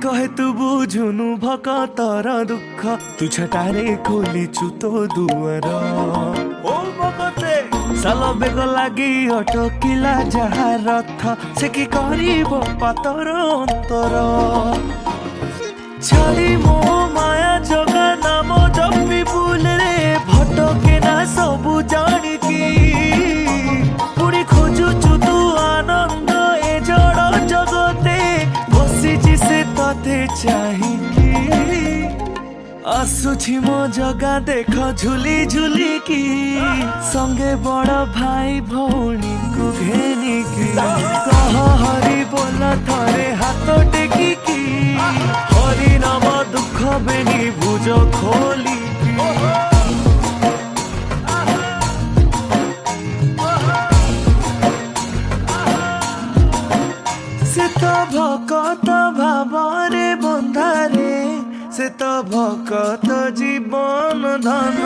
कहे तू बुझुनु भकतर दुख तू छटारे खोलिचु तो दुआर ओ भकते साल बेग लागी अटकिला जहा रथ से कि करिब पातर अंतर छाड़ी मो माया जगा नाम जपी बुल रे भटके ना सबु जानिकी पुरी खोजुचु तू आनंद ए जड़ जगते बसिची से तते चाहिकी आसुछि मो जगा देख झुली झुली की संगे बड़ भाई भौणी को घेनिकी कह हरि बोल थरे हाथ टेकिकी हरि नाम दुख बेनी भुज खोली से तो भकत भावरे बंधारे से तो भकत जीवन धन।